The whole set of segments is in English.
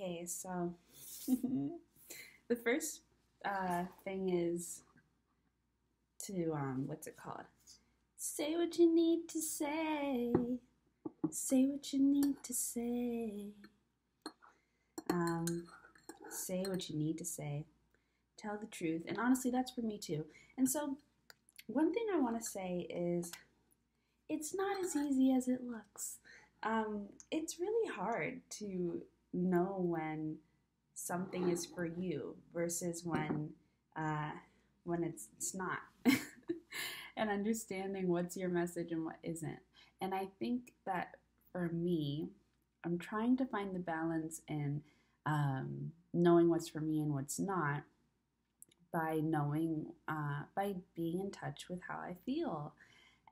Okay, so the first thing is to what's it called? Say what you need to say. Say what you need to say. Um, say what you need to say. Tell the truth, and honestly, that's for me too. And so, one thing I want to say is, it's not as easy as it looks. It's really hard to know when something is for you versus uh, when it's not, and understanding what's your message and what isn't. And I think that for me, I'm trying to find the balance in knowing what's for me and what's not by being in touch with how I feel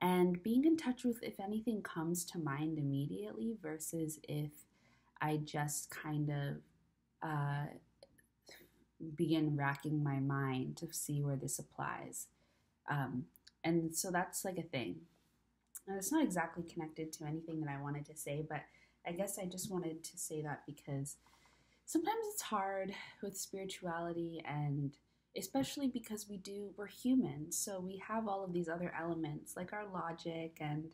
and being in touch with if anything comes to mind immediately versus if I just kind of uh, begin racking my mind to see where this applies. Um, and so that's like a thing. And it's not exactly connected to anything that I wanted to say, but I guess I just wanted to say that because sometimes it's hard with spirituality, and especially because we're humans, so we have all of these other elements like our logic and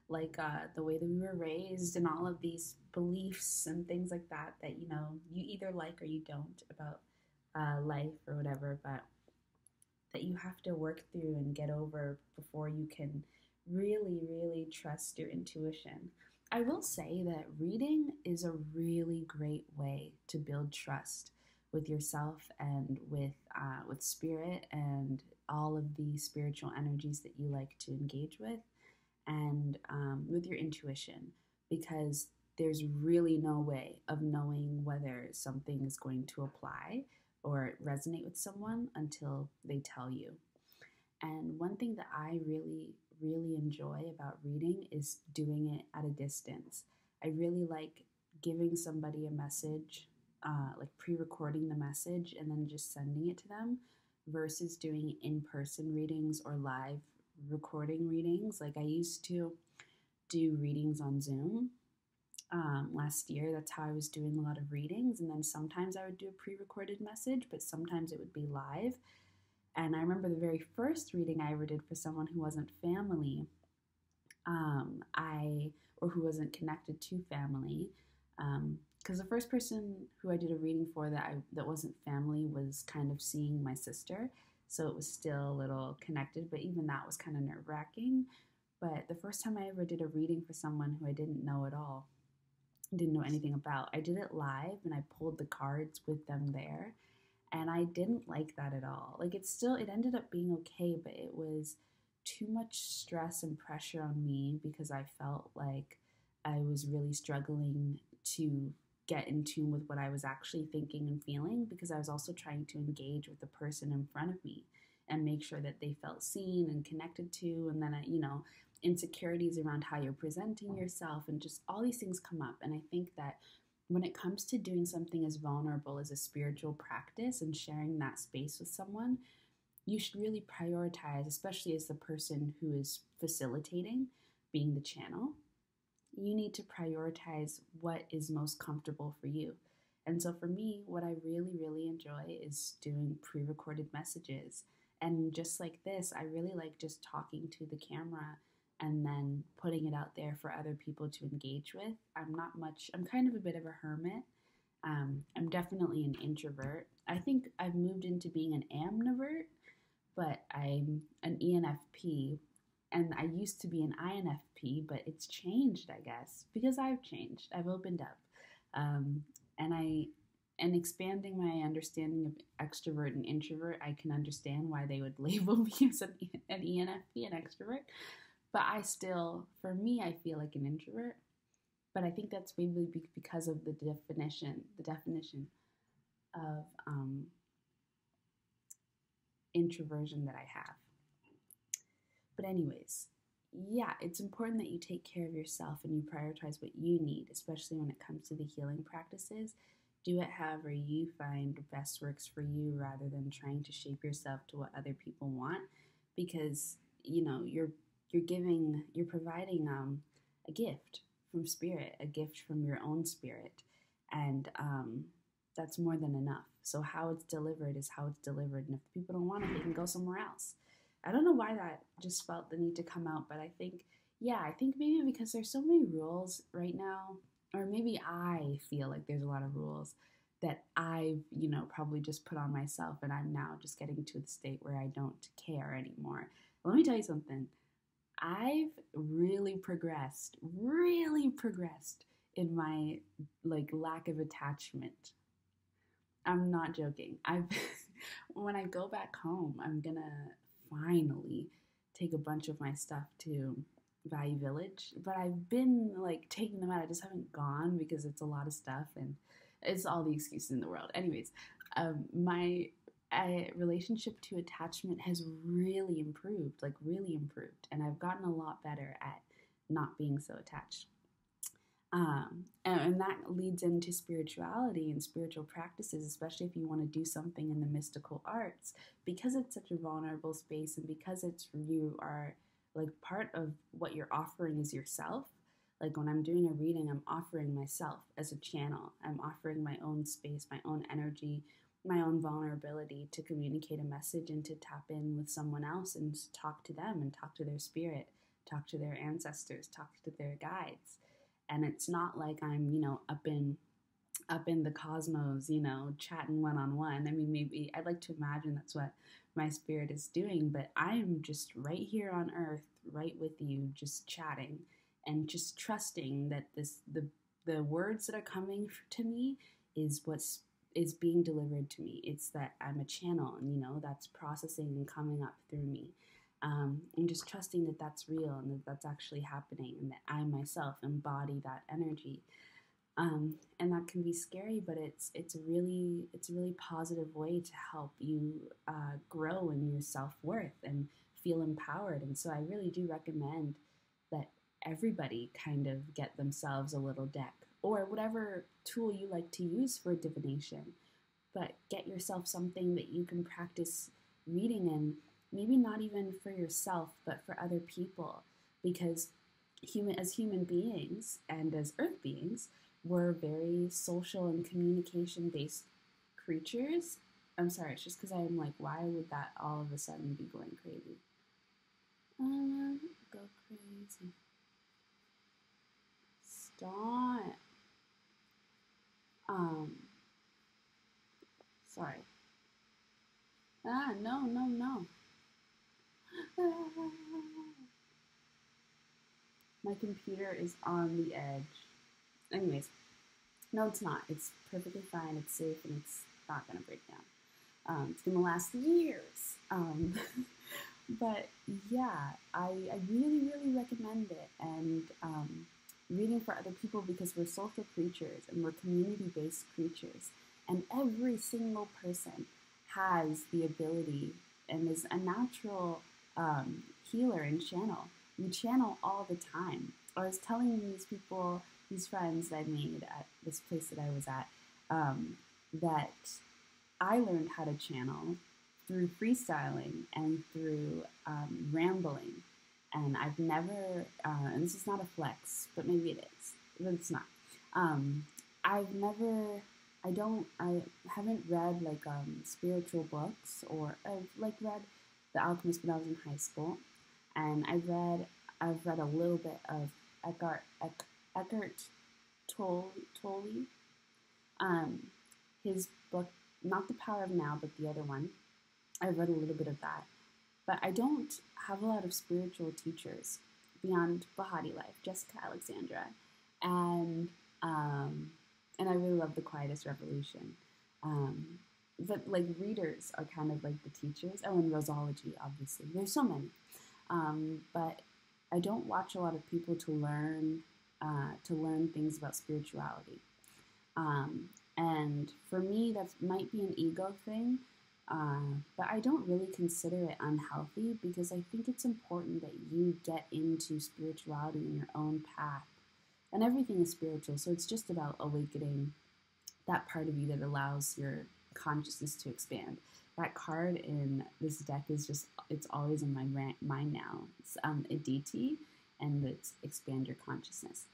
like the way that we were raised and all of these beliefs and things like that that you either like or you don't about life or whatever, but that you have to work through and get over before you can really trust your intuition. I will say that reading is a really great way to build trust with yourself and with spirit and all of the spiritual energies that you like to engage with, and with your intuition, because there's really no way of knowing whether something is going to apply or resonate with someone until they tell you. And one thing that I really enjoy about reading is doing it at a distance. I really like giving somebody a message, like pre-recording the message and then just sending it to them, versus doing in-person readings or live recording readings. Like I used to do readings on Zoom last year. That's how I was doing a lot of readings. And then sometimes I would do a pre recorded message, but sometimes it would be live. And I remember the very first reading I ever did for someone who wasn't family, or who wasn't connected to family. Because the first person who I did a reading for that wasn't family was kind of seeing my sister. So it was still a little connected, but even that was kind of nerve wracking. But the first time I ever did a reading for someone who I didn't know at all, didn't know anything about, I did it live and I pulled the cards with them there. And I didn't like that at all. Like it ended up being okay, but it was too much stress and pressure on me because I felt like I was really struggling to get in tune with what I was actually thinking and feeling, because I was also trying to engage with the person in front of me and make sure that they felt seen and connected to. And then, insecurities around how you're presenting yourself and just all these things come up. And I think that when it comes to doing something as vulnerable as a spiritual practice and sharing that space with someone, you should really prioritize, especially as the person who is facilitating, being the channel. You need to prioritize what is most comfortable for you. And so for me, what I really enjoy is doing pre-recorded messages. And just like this, I really like just talking to the camera and then putting it out there for other people to engage with. I'm kind of a bit of a hermit. I'm definitely an introvert. I think I've moved into being an amnivert, but I'm an ENFP, and I used to be an INFP, but it's changed, I guess, because I've changed. I've opened up, um, and expanding my understanding of extrovert and introvert, I can understand why they would label me as an ENFP, an extrovert. But for me, I feel like an introvert. But I think that's maybe because of the definition of introversion that I have. But anyways, yeah, it's important that you take care of yourself and you prioritize what you need, especially when it comes to the healing practices. Do it however you find best works for you, rather than trying to shape yourself to what other people want, because you're providing a gift from spirit, a gift from your own spirit, and that's more than enough. So how it's delivered is how it's delivered, and if people don't want it, they can go somewhere else. I don't know why that just felt the need to come out, but I think, yeah, I think maybe because there's so many rules right now, or maybe I feel like there's a lot of rules that I've, probably just put on myself, and I'm now just getting to the state where I don't care anymore. Let me tell you something. I've really progressed in my like lack of attachment. I'm not joking. I've when I go back home, I'm gonna finally take a bunch of my stuff to Value Village. But I've been like taking them out. I just haven't gone because it's a lot of stuff and it's all the excuses in the world. Anyways, my relationship to attachment has really improved, and I've gotten a lot better at not being so attached. And that leads into spirituality and spiritual practices, especially if you want to do something in the mystical arts, because it's such a vulnerable space and because you are like part of what you're offering is yourself. Like when I'm doing a reading, I'm offering myself as a channel. I'm offering my own space, my own energy, my own vulnerability to communicate a message and to tap in with someone else and talk to them and talk to their spirit, talk to their ancestors, talk to their guides. And it's not like I'm, up in the cosmos, chatting one on one. I mean, maybe I'd like to imagine that's what my spirit is doing, but I'm just right here on earth, right with you, just chatting and just trusting that the words that are coming to me is what's is being delivered to me. It's that I'm a channel, and that's processing and coming up through me. And just trusting that that's real and that that's actually happening, and that I myself embody that energy. And that can be scary, but it's a really positive way to help you grow in your self-worth and feel empowered. And so I really do recommend that everybody kind of get themselves a little deck or whatever tool you like to use for divination, but get yourself something that you can practice reading in, maybe not even for yourself but for other people, because as human beings and as earth beings, we're very social and communication based creatures. I'm sorry, it's just because I'm like, why would that all of a sudden be going crazy? Go crazy. Stop. Sorry. No. My computer is on the edge. Anyways, no, it's not. It's perfectly fine. It's safe, and it's not going to break down. It's going to last years. But yeah, I really recommend it. And reading for other people, because we're social creatures and we're community-based creatures. And every single person has the ability and is a natural healer and channel. We channel all the time. I was telling these friends that I made at this place that I was at, that I learned how to channel through freestyling and through rambling. And I've never, and this is not a flex, but maybe it is, but it's not. I haven't read like spiritual books, or I've like read The Alchemist when I was in high school, and I've read a little bit of Eckhart Tolle, his book, not The Power of Now, but the other one. I've read a little bit of that, but I don't have a lot of spiritual teachers beyond Bahati Life, Jessica Alexandra, and I really love The Quietest Revolution. But like readers are kind of like the teachers. Oh, and Rosology, obviously. There's so many. But I don't watch a lot of people to learn things about spirituality. And for me, that might be an ego thing, but I don't really consider it unhealthy, because I think it's important that you get into spirituality in your own path. And everything is spiritual, so it's just about awakening that part of you that allows your consciousness to expand. That card in this deck is it's always in my mind now. It's ADT, and it's expand your consciousness.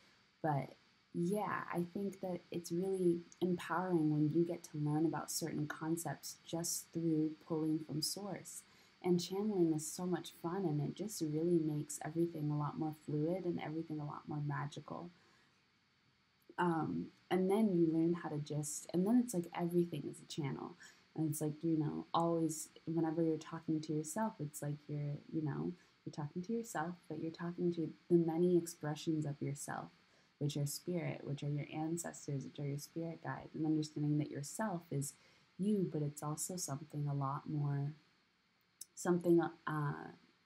But Yeah, I think that it's really empowering when you get to learn about certain concepts just through pulling from source. And channeling is so much fun, and it just really makes everything a lot more fluid and everything a lot more magical. And then you learn how to and then it's like everything is a channel. And it's like, always, whenever you're talking to yourself, it's like you're talking to yourself, but you're talking to the many expressions of yourself, which are spirit, which are your ancestors, which are your spirit guides, and understanding that yourself is you, but it's also something a lot more, something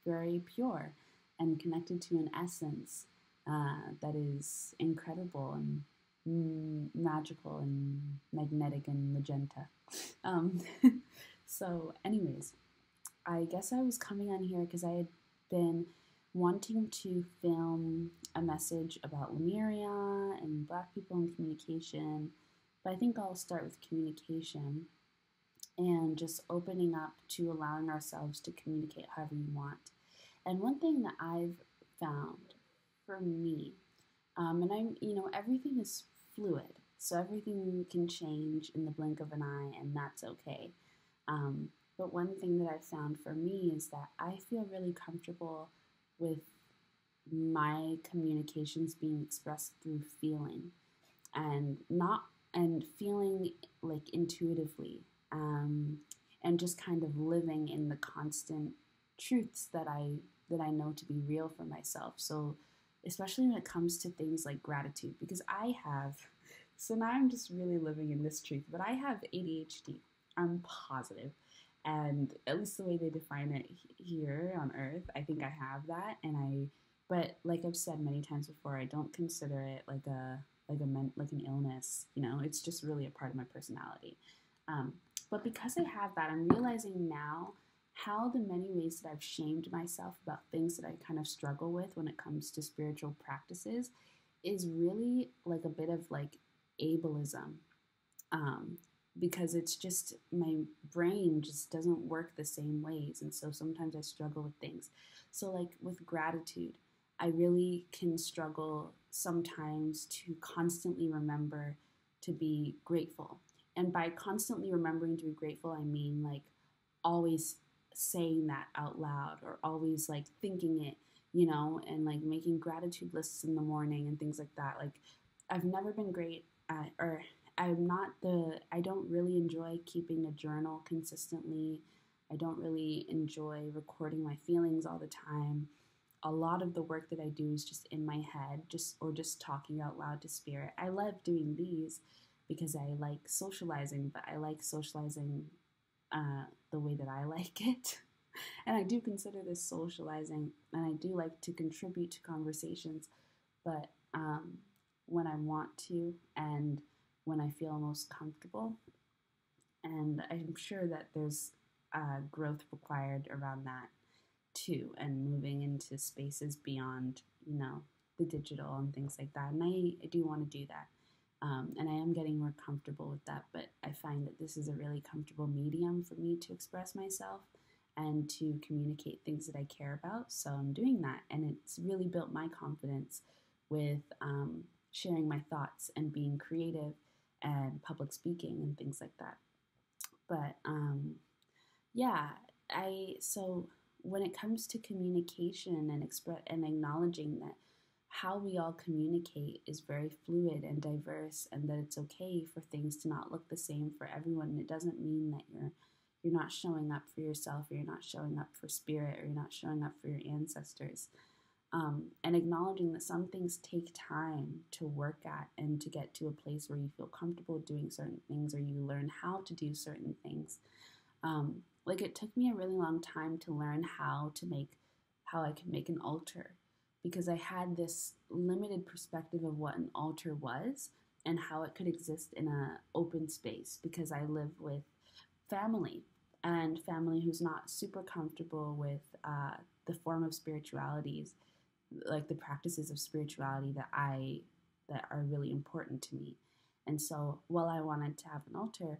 very pure and connected to an essence that is incredible and magical and magnetic and magenta. Um, so, anyways, I guess I was coming on here because I had been wanting to film a message about Lemuria and Black people in communication, but I think I'll start with communication and just opening up to allowing ourselves to communicate however you want. And one thing that I've found for me, and everything is fluid, so everything can change in the blink of an eye, and that's okay. But one thing that I've found for me is that I feel really comfortable with my communications being expressed through feeling and not and feeling like intuitively, and just kind of living in the constant truths that I know to be real for myself. So especially when it comes to things like gratitude, because I have, so now I'm just really living in this truth, but I have ADHD. I'm positive. And at least the way they define it here on Earth, I think I have that. But like I've said many times before, I don't consider it like an illness. It's just really a part of my personality. But because I have that, I'm realizing now how the many ways that I've shamed myself about things that I kind of struggle with when it comes to spiritual practices is really like a bit of like ableism. Um, because it's just my brain just doesn't work the same ways. And so sometimes I struggle with things. So, like with gratitude, I really can struggle sometimes to constantly remember to be grateful. And by constantly remembering to be grateful, I mean like always saying that out loud or always like thinking it, and like making gratitude lists in the morning and things like that. Like, I've never been great at, or I don't really enjoy keeping a journal consistently. I don't really enjoy recording my feelings all the time. A lot of the work that I do is just in my head, just talking out loud to spirit. I love doing these because I like socializing, but I like socializing the way that I like it. And I do consider this socializing, and I do like to contribute to conversations, but when I want to and when I feel most comfortable. And I'm sure that there's growth required around that too, and moving into spaces beyond, the digital and things like that. And I do want to do that. And I am getting more comfortable with that, but I find that this is a really comfortable medium for me to express myself and to communicate things that I care about. So I'm doing that, and it's really built my confidence with sharing my thoughts and being creative and public speaking and things like that. But yeah, I so when it comes to communication and express and acknowledging that how we all communicate is very fluid and diverse, and that it's okay for things to not look the same for everyone. And it doesn't mean that you're not showing up for yourself, or you're not showing up for spirit, or you're not showing up for your ancestors. And acknowledging that some things take time to work at and to get to a place where you feel comfortable doing certain things, or you learn how to do certain things. Like, it took me a really long time to learn how I could make an altar, because I had this limited perspective of what an altar was and how it could exist in an open space, because I live with family, and family who's not super comfortable with the form of spiritualities, like the practices of spirituality that are really important to me. And so while I wanted to have an altar,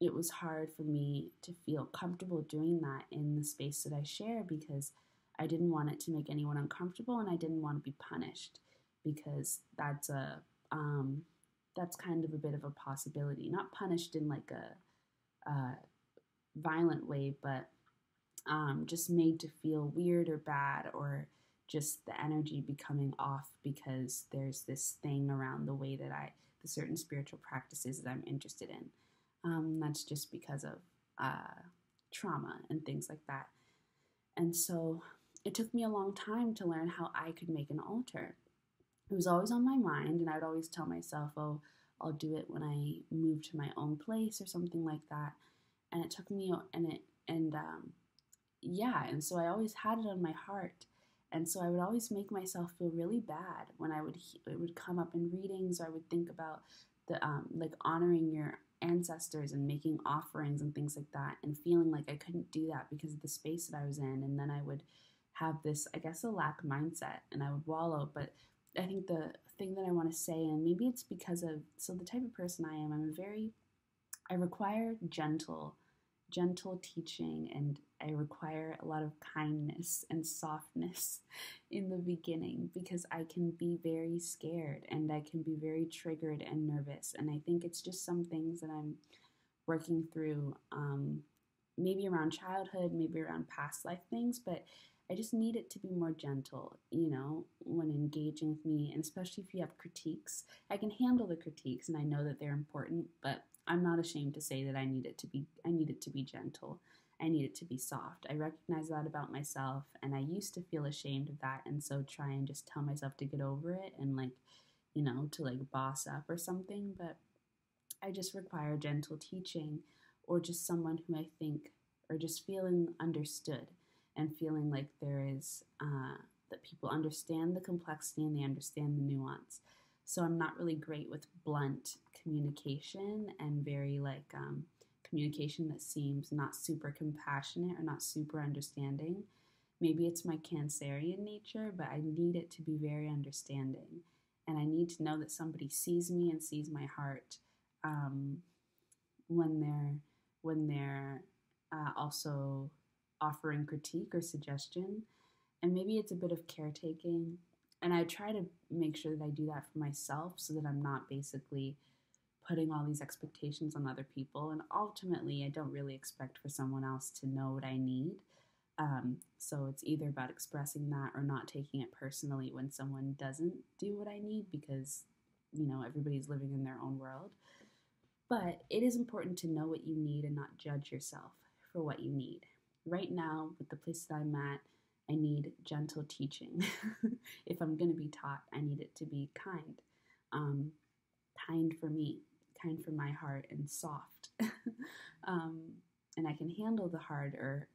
it was hard for me to feel comfortable doing that in the space that I share, because I didn't want it to make anyone uncomfortable, and I didn't want to be punished, because that's a that's kind of a bit of a possibility. Not punished in like a violent way, but just made to feel weird or bad, or just the energy becoming off because there's this thing around the way that the certain spiritual practices that I'm interested in. That's just because of trauma and things like that. And so it took me a long time to learn how I could make an altar. It was always on my mind, and I would always tell myself, oh, I'll do it when I move to my own place or something like that. And it took me, and so I always had it on my heart. And so I would always make myself feel really bad when it would come up in readings, or I would think about the like honoring your ancestors and making offerings and things like that, and feeling like I couldn't do that because of the space that I was in. And then I would have this, I guess, a lack mindset, and I would wallow. But I think the thing that I want to say, and maybe it's because of, so the type of person I am, I require gentle teaching, and I require a lot of kindness and softness in the beginning, because I can be very scared and I can be very triggered and nervous. And I think it's just some things that I'm working through, maybe around childhood, maybe around past life things, but I just need it to be more gentle, when engaging with me. And especially if you have critiques, I can handle the critiques and I know that they're important, but I'm not ashamed to say that I need it to be gentle. I need it to be soft. I recognize that about myself, and I used to feel ashamed of that, and so try and just tell myself to get over it and to boss up or something. But I just require gentle teaching, or just someone who I think, or just feeling understood, and feeling like there is that people understand the complexity and they understand the nuance. So I'm not really great with blunt communication, and very communication that seems not super compassionate or not super understanding. Maybe it's my Cancerian nature, but I need it to be very understanding. And I need to know that somebody sees me and sees my heart, when they're also offering critique or suggestion. And maybe it's a bit of caretaking. And I try to make sure that I do that for myself, so that I'm not basically putting all these expectations on other people. And ultimately, I don't really expect for someone else to know what I need. So it's either about expressing that or not taking it personally when someone doesn't do what I need, because, everybody's living in their own world. But it is important to know what you need and not judge yourself for what you need. Right now, with the place that I'm at, I need gentle teaching. If I'm going to be taught, I need it to be kind. Kind for me, kind for my heart, and soft. And I can handle the harder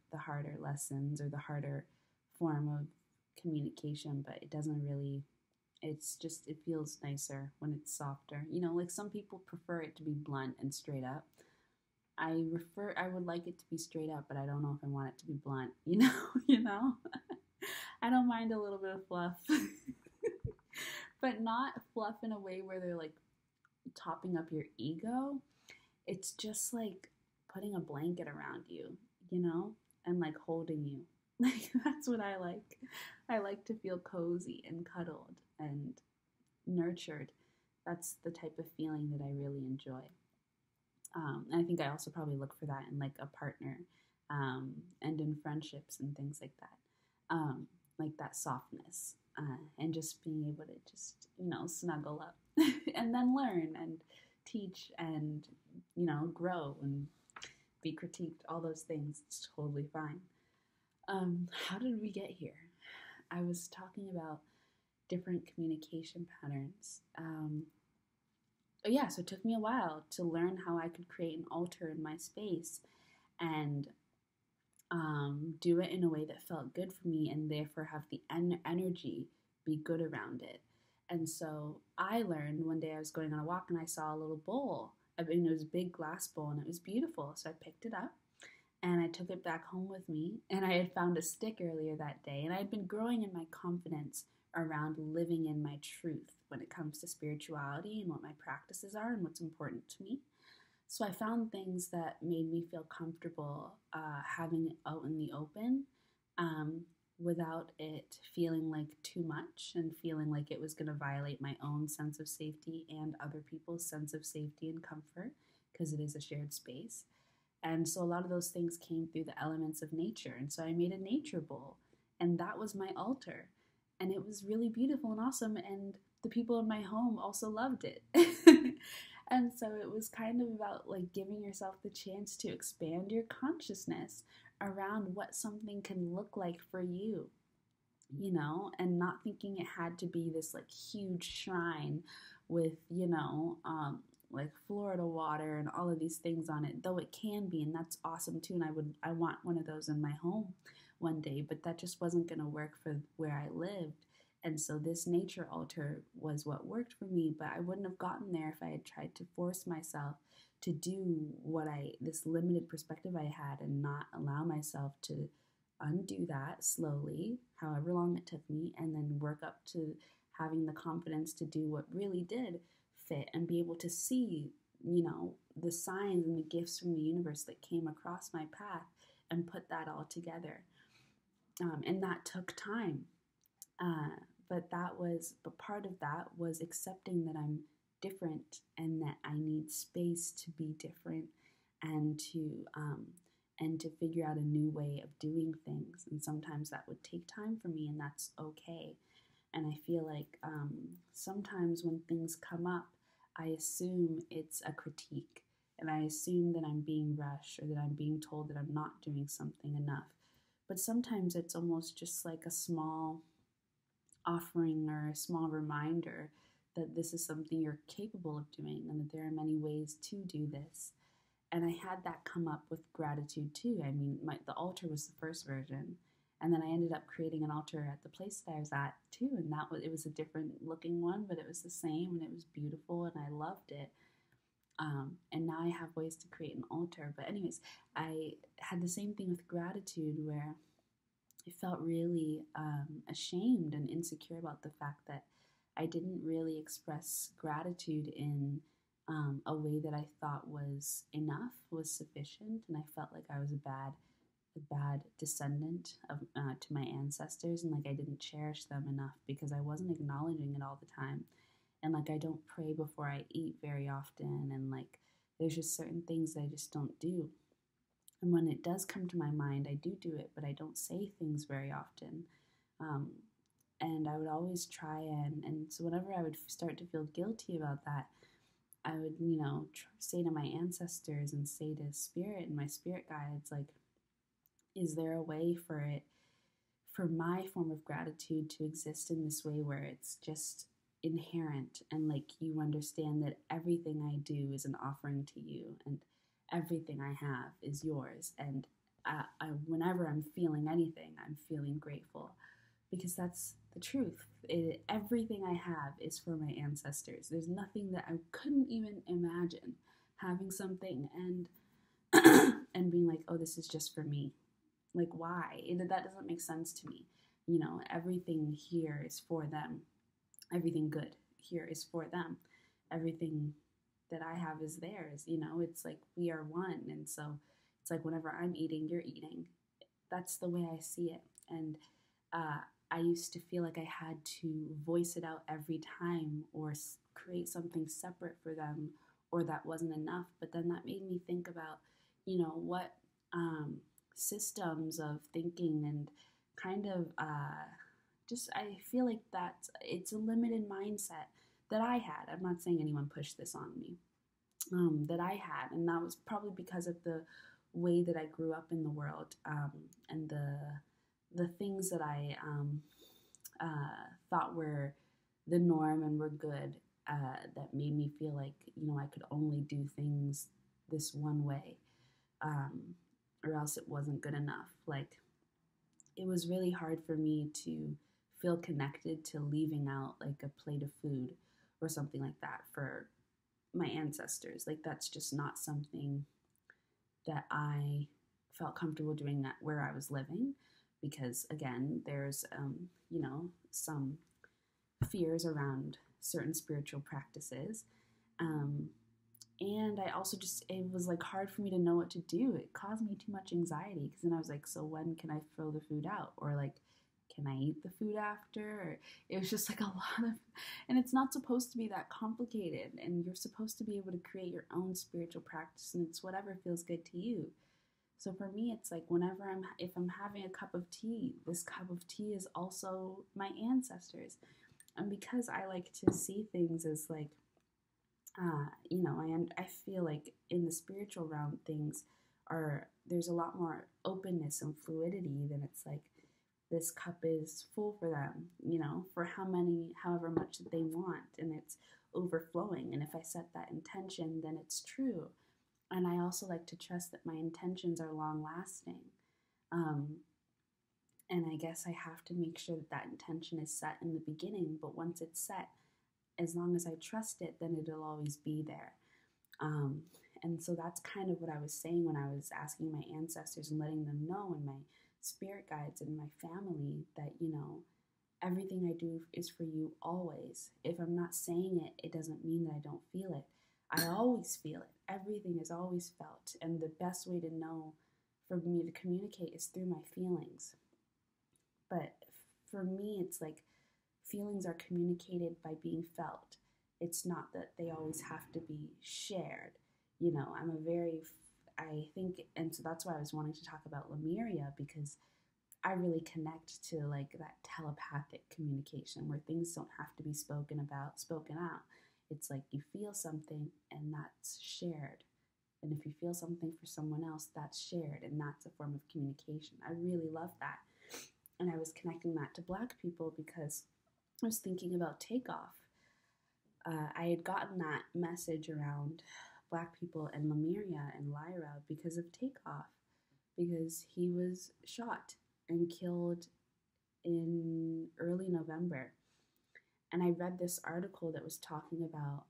lessons, or the harder form of communication, but it doesn't really, it feels nicer when it's softer. Like some people prefer it to be blunt and straight up. I would like it to be straight up, but I don't know if I want it to be blunt, I don't mind a little bit of fluff, but not fluff in a way where they're like topping up your ego. It's just like putting a blanket around you, and like holding you. Like, that's what I like. I like to feel cozy and cuddled and nurtured. That's the type of feeling that I really enjoy. And I think I also probably look for that in like a partner, and in friendships and things like that. Like that softness, and just being able to just, snuggle up and then learn and teach and, grow and be critiqued, all those things. It's totally fine. How did we get here? I was talking about different communication patterns. So it took me a while to learn how I could create an altar in my space, and do it in a way that felt good for me, and therefore have the energy be good around it. And so I learned one day, I was going on a walk and I saw a little bowl. It was a big glass bowl and it was beautiful. So I picked it up and I took it back home with me. And I had found a stick earlier that day, and I had been growing in my confidence around living in my truth when it comes to spirituality and what my practices are and what's important to me. So I found things that made me feel comfortable having it out in the open, without it feeling like too much and feeling like it was going to violate my own sense of safety and other people's sense of safety and comfort, because it is a shared space. And so a lot of those things came through the elements of nature. And so I made a nature bowl, and that was my altar. And it was really beautiful and awesome. And the people in my home also loved it. And so it was kind of about like giving yourself the chance to expand your consciousness around what something can look like for you, and not thinking it had to be this like huge shrine with, like Florida water and all of these things on it, though it can be, and that's awesome too. And I want one of those in my home one day, but that just wasn't going to work for where I lived. And so this nature altar was what worked for me, but I wouldn't have gotten there if I had tried to force myself to do this limited perspective I had, and not allow myself to undo that slowly, however long it took me, and then work up to having the confidence to do what really did fit and be able to see, the signs and the gifts from the universe that came across my path and put that all together. And that took time. But part of that was accepting that I'm different and that I need space to be different, and to figure out a new way of doing things. And sometimes that would take time for me, and that's okay. And I feel like sometimes when things come up, I assume it's a critique, and I assume that I'm being rushed, or that I'm being told that I'm not doing something enough. But sometimes it's almost just like a small offering or a small reminder that this is something you're capable of doing, and that there are many ways to do this. And I had that come up with gratitude too. I mean, the altar was the first version, and then I ended up creating an altar at the place that I was at too, and it was a different looking one, but it was the same, and it was beautiful, and I loved it. And now I have ways to create an altar. But anyways, I had the same thing with gratitude, where I felt really ashamed and insecure about the fact that I didn't really express gratitude in a way that I thought was enough, was sufficient, and I felt like I was a bad descendant to my ancestors, and like I didn't cherish them enough because I wasn't acknowledging it all the time. And like I don't pray before I eat very often, and like there's just certain things that I just don't do. And when it does come to my mind, I do it, but I don't say things very often. And I would always try and so whenever I would start to feel guilty about that, I would, say to my ancestors and say to spirit and my spirit guides, like, is there a way for my form of gratitude to exist in this way where it's just inherent, and like you understand that everything I do is an offering to you, and everything I have is yours, and whenever I'm feeling anything, I'm feeling grateful, because that's the truth. Everything I have is for my ancestors. There's nothing that I couldn't even imagine having something and and being like, oh, this is just for me. Like, why? That doesn't make sense to me. Everything here is for them. Everything good here is for them. Everything that I have is theirs. It's like we are one. And so it's like whenever I'm eating, you're eating. That's the way I see it. And I used to feel like I had to voice it out every time, or create something separate for them, or that wasn't enough. But then that made me think about, what systems of thinking and kind of I feel like it's a limited mindset that I had. I'm not saying anyone pushed this on me, that I had, and that was probably because of the way that I grew up in the world, and the things that I thought were the norm and were good, that made me feel like I could only do things this one way, or else it wasn't good enough. Like, it was really hard for me to feel connected to leaving out like a plate of food or something like that for my ancestors. Like, that's just not something that I felt comfortable doing that where I was living, because again, there's some fears around certain spiritual practices, and I also it was like hard for me to know what to do. It caused me too much anxiety, because then I was like, so when can I throw the food out, or like, can I eat the food after? Or it was just like a lot of, and it's not supposed to be that complicated. And you're supposed to be able to create your own spiritual practice, and it's whatever feels good to you. So for me, it's like if I'm having a cup of tea, this cup of tea is also my ancestors. And because I like to see things as like, I feel like in the spiritual realm, there's a lot more openness and fluidity than it's like this cup is full for them, for however much that they want, and it's overflowing. And if I set that intention, then it's true. And I also like to trust that my intentions are long lasting. Um, and I guess I have to make sure that that intention is set in the beginning, but once it's set, as long as I trust it, then it'll always be there. Um, and so that's kind of what I was saying when I was asking my ancestors and letting them know, and my spirit guides and my family, that, everything I do is for you always. If I'm not saying it, it doesn't mean that I don't feel it. I always feel it. Everything is always felt. And the best way to know for me to communicate is through my feelings. But for me, it's like feelings are communicated by being felt. It's not that they always have to be shared. I think, and so that's why I was wanting to talk about Lemuria, because I really connect to like that telepathic communication where things don't have to be spoken out. It's like you feel something and that's shared. And if you feel something for someone else, that's shared, and that's a form of communication. I really love that. And I was connecting that to Black people because I was thinking about Takeoff. I had gotten that message around Black people and Lemuria and Lyra because of Takeoff, because he was shot and killed in early November. And I read this article that was talking about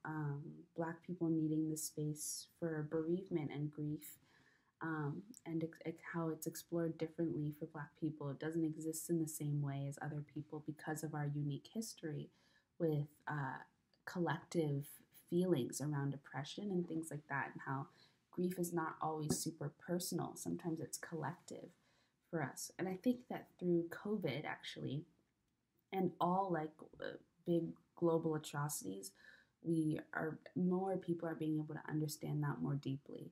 Black people needing the space for bereavement and grief, and how it's explored differently for Black people. It doesn't exist in the same way as other people because of our unique history with collective feelings around depression and things like that, and how grief is not always super personal. Sometimes it's collective for us. And I think that through COVID, actually, and all big global atrocities, more people are being able to understand that more deeply.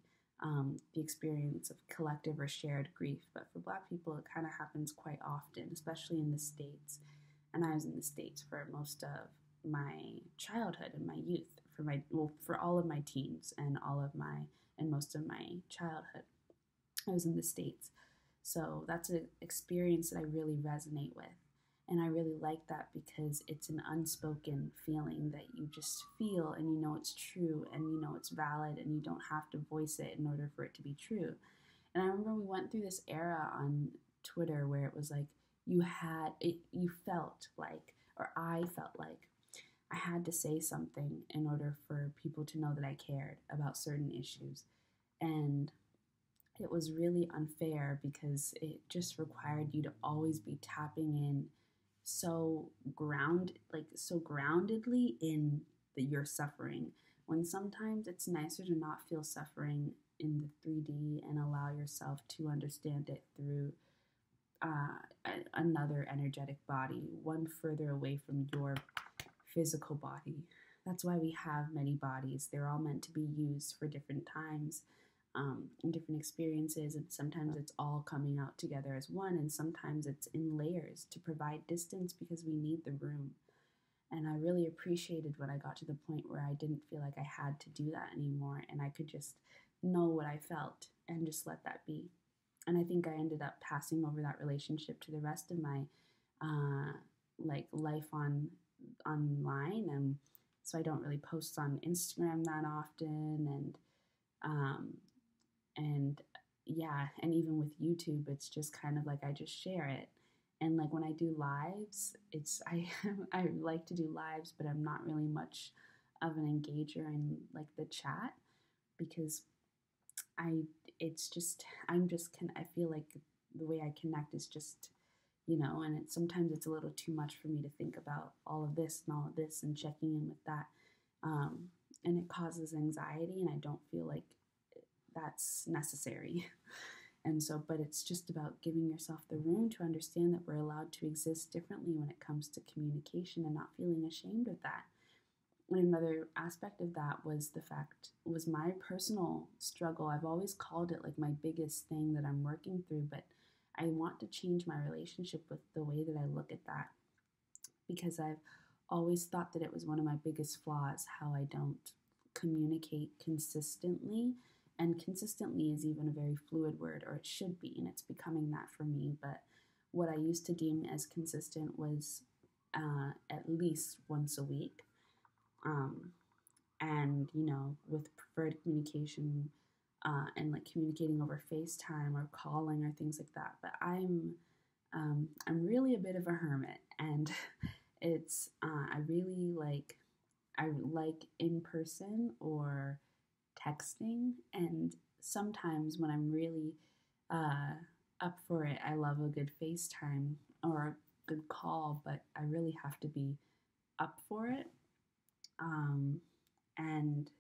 The experience of collective or shared grief. But for Black people, it kind of happens quite often, especially in the States. And I was in the States for most of my childhood and my youth, for all of my teens and most of my childhood. I was in the States. So that's an experience that I really resonate with. And I really like that because it's an unspoken feeling that you just feel, and you know it's true, and you know it's valid, and you don't have to voice it in order for it to be true. And I remember we went through this era on Twitter where it was like you felt like, or I felt like I had to say something in order for people to know that I cared about certain issues. And it was really unfair because it just required you to always be tapping in so groundedly in your suffering, when sometimes it's nicer to not feel suffering in the 3D and allow yourself to understand it through another energetic body, one further away from your physical body. That's why we have many bodies. They're all meant to be used for different times, and different experiences, and sometimes it's all coming out together as one, and sometimes it's in layers to provide distance because we need the room. And I really appreciated when I got to the point where I didn't feel like I had to do that anymore, and I could just know what I felt and just let that be. And I think I ended up passing over that relationship to the rest of my life online, and so I don't really post on Instagram that often, and yeah, and even with YouTube, it's just kind of like I just share it. And like when I do lives, I like to do lives, but I'm not really much of an engager in like the chat, because I feel like the way I connect is just, and sometimes it's a little too much for me to think about all of this and all of this and checking in with that. And it causes anxiety, and I don't feel like that's necessary. And so, but it's just about giving yourself the room to understand that we're allowed to exist differently when it comes to communication and not feeling ashamed of that. And another aspect of that was my personal struggle. I've always called it like my biggest thing that I'm working through, but I want to change my relationship with the way that I look at that, because I've always thought that it was one of my biggest flaws, how I don't communicate consistently. And consistently is even a very fluid word, or it should be, and it's becoming that for me. But what I used to deem as consistent was at least once a week. And, with preferred communication and like communicating over FaceTime or calling or things like that. But I'm really a bit of a hermit, and it's I like in person or texting, and sometimes when I'm really up for it, I love a good FaceTime or a good call, but I really have to be up for it, and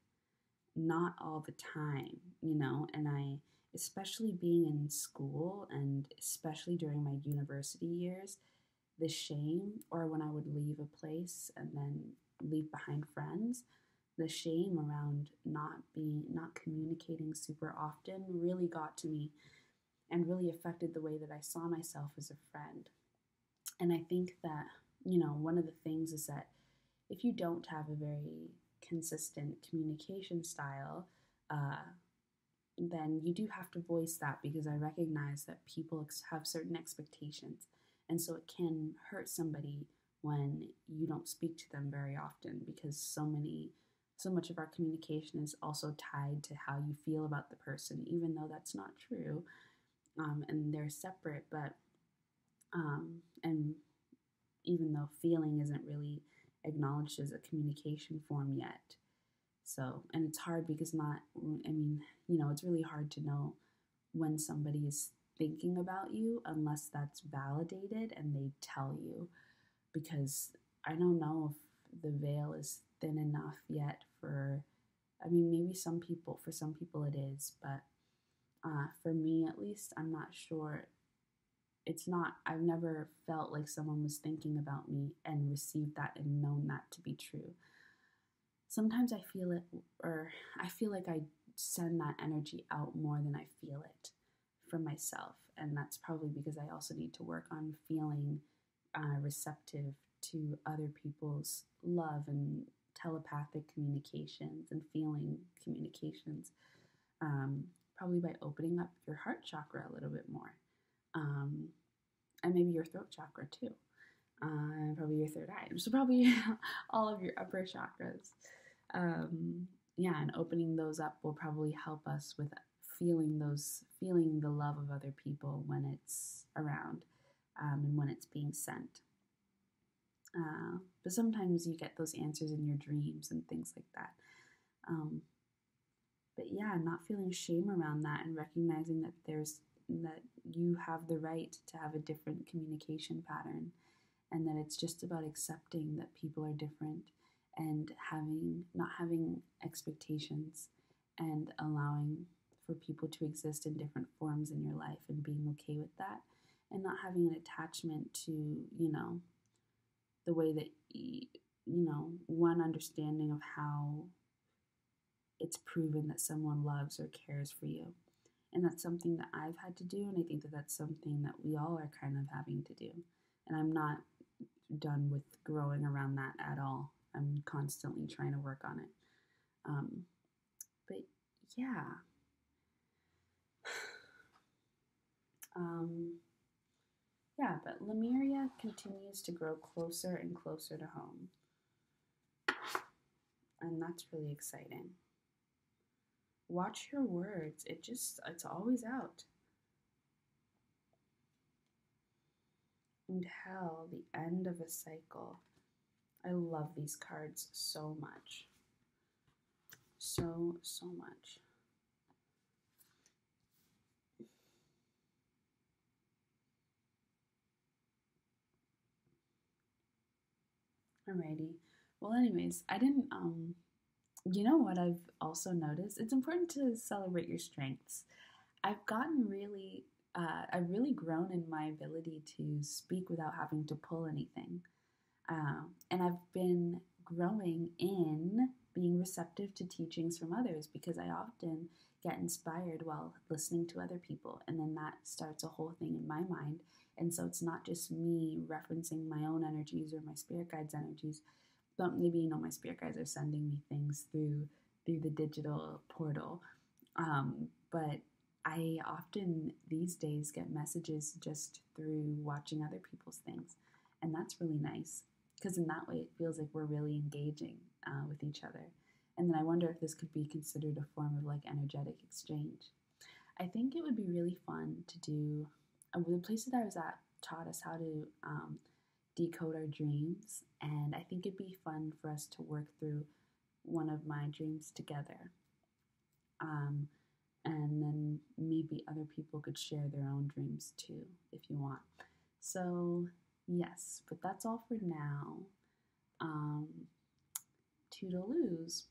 not all the time, and especially being in school and especially during my university years, the shame, or when I would leave a place and then leave behind friends, the shame around not communicating super often really got to me and really affected the way that I saw myself as a friend. And I think that, one of the things is that if you don't have a very consistent communication style, then you do have to voice that, because I recognize that people have certain expectations. And so it can hurt somebody when you don't speak to them very often, because so much of our communication is also tied to how you feel about the person, even though that's not true. And they're separate, but and even though feeling isn't really acknowledged as a communication form yet. So, and it's hard because it's really hard to know when somebody is thinking about you unless that's validated and they tell you, because I don't know if the veil is thin enough yet maybe for some people it is, but for me at least, I'm not sure. I've never felt like someone was thinking about me and received that and known that to be true. Sometimes I feel it, or I feel like I send that energy out more than I feel it for myself. And that's probably because I also need to work on feeling receptive to other people's love and telepathic communications and feeling communications, probably by opening up your heart chakra a little bit more. And maybe your throat chakra too, and probably your third eye. So probably all of your upper chakras. And opening those up will probably help us with feeling the love of other people when it's around, and when it's being sent. But sometimes you get those answers in your dreams and things like that. But yeah, not feeling shame around that and recognizing that that you have the right to have a different communication pattern, and that it's just about accepting that people are different and not having expectations, and allowing for people to exist in different forms in your life and being okay with that, and not having an attachment to, the way that, one understanding of how it's proven that someone loves or cares for you. And that's something that I've had to do, and I think that that's something that we all are kind of having to do. And I'm not done with growing around that at all. I'm constantly trying to work on it. But yeah. But Lemuria continues to grow closer and closer to home. And that's really exciting. Watch your words. It's always out. And hell, the end of a cycle. I love these cards so much. So much. Alrighty. Well, anyways, I didn't, you know what I've also noticed? It's important to celebrate your strengths. I've gotten really, I've really grown in my ability to speak without having to pull anything. And I've been growing in being receptive to teachings from others because I often get inspired while listening to other people. And then that starts a whole thing in my mind. And so it's not just me referencing my own energies or my spirit guides' energies, but maybe, my spirit guides are sending me things through the digital portal. But I often these days get messages just through watching other people's things. And that's really nice because in that way it feels like we're really engaging with each other. And then I wonder if this could be considered a form of like energetic exchange. I think it would be really fun to do. The place that I was at taught us how to decode our dreams, and I think it'd be fun for us to work through one of my dreams together. Um, and then maybe other people could share their own dreams too, if you want. So, yes, but that's all for now. Um, Toodaloos.